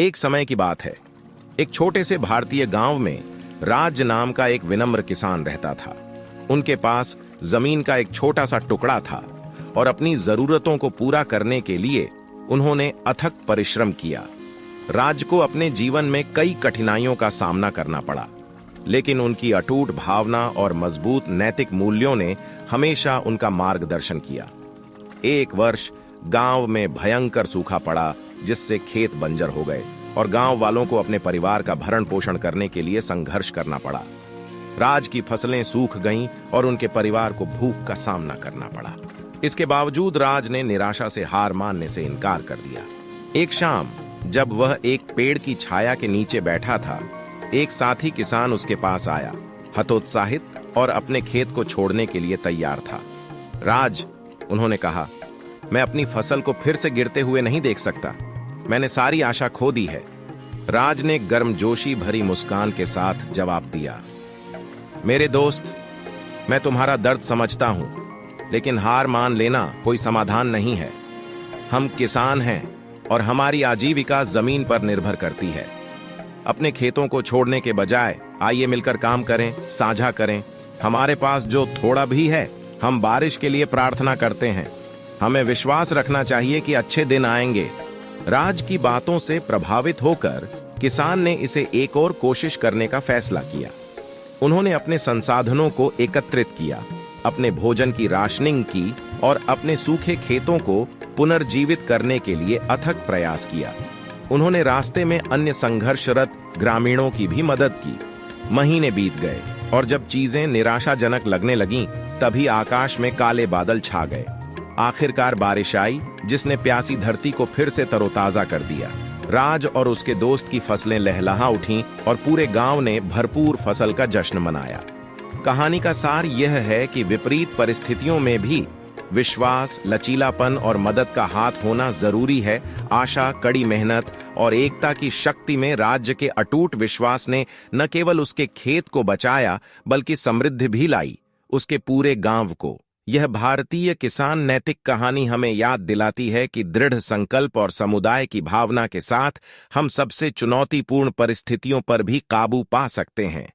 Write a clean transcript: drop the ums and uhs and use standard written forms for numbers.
एक समय की बात है। एक छोटे से भारतीय गांव में राज नाम का एक विनम्र किसान रहता था। उनके पास जमीन का एक छोटा सा टुकड़ा था और अपनी जरूरतों को पूरा करने के लिए उन्होंने अथक परिश्रम किया। राज को अपने जीवन में कई कठिनाइयों का सामना करना पड़ा, लेकिन उनकी अटूट भावना और मजबूत नैतिक मूल्यों ने हमेशा उनका मार्गदर्शन किया। एक वर्ष गांव में भयंकर सूखा पड़ा, जिससे खेत बंजर हो गए और गांव वालों को अपने परिवार का भरण पोषण करने के लिए संघर्ष करना पड़ा। राज की फसलें सूख गईं और उनके परिवार को भूख का सामना करना पड़ा। इसके बावजूद राज ने निराशा से हार मानने से इनकार कर दिया। एक शाम जब वह एक पेड़ की छाया के नीचे बैठा था, एक साथी किसान उसके पास आया, हतोत्साहित और अपने खेत को छोड़ने के लिए तैयार था। राज, उन्होंने कहा, मैं अपनी फसल को फिर से गिरते हुए नहीं देख सकता। मैंने सारी आशा खो दी है। राज ने गर्मजोशी भरी मुस्कान के साथ जवाब दिया, मेरे दोस्त, मैं तुम्हारा दर्द समझता हूं, लेकिन हार मान लेना कोई समाधान नहीं है। हम किसान हैं और हमारी आजीविका जमीन पर निर्भर करती है। अपने खेतों को छोड़ने के बजाय आइए मिलकर काम करें, साझा करें। हमारे पास जो थोड़ा भी है, हम बारिश के लिए प्रार्थना करते हैं। हमें विश्वास रखना चाहिए कि अच्छे दिन आएंगे। राज की बातों से प्रभावित होकर किसान ने इसे एक और कोशिश करने का फैसला किया। उन्होंने अपने संसाधनों को एकत्रित किया, अपने भोजन की राशनिंग की और अपने सूखे खेतों को पुनर्जीवित करने के लिए अथक प्रयास किया। उन्होंने रास्ते में अन्य संघर्षरत ग्रामीणों की भी मदद की। महीने बीत गए और जब चीजें निराशाजनक लगने लगीं, तभी आकाश में काले बादल छा गए। आखिरकार बारिश आई, जिसने प्यासी धरती को फिर से तरोताजा कर दिया। राज और उसके दोस्त की फसलें लहलहा उठीं और पूरे गांव ने भरपूर फसल का जश्न मनाया। कहानी का सार यह है कि विपरीत परिस्थितियों में भी विश्वास, लचीलापन और मदद का हाथ होना जरूरी है। आशा, कड़ी मेहनत और एकता की शक्ति में राज्य के अटूट विश्वास ने न केवल उसके खेत को बचाया, बल्कि समृद्धि भी लाई उसके पूरे गांव को। यह भारतीय किसान नैतिक कहानी हमें याद दिलाती है कि दृढ़ संकल्प और समुदाय की भावना के साथ हम सबसे चुनौतीपूर्ण परिस्थितियों पर भी काबू पा सकते हैं।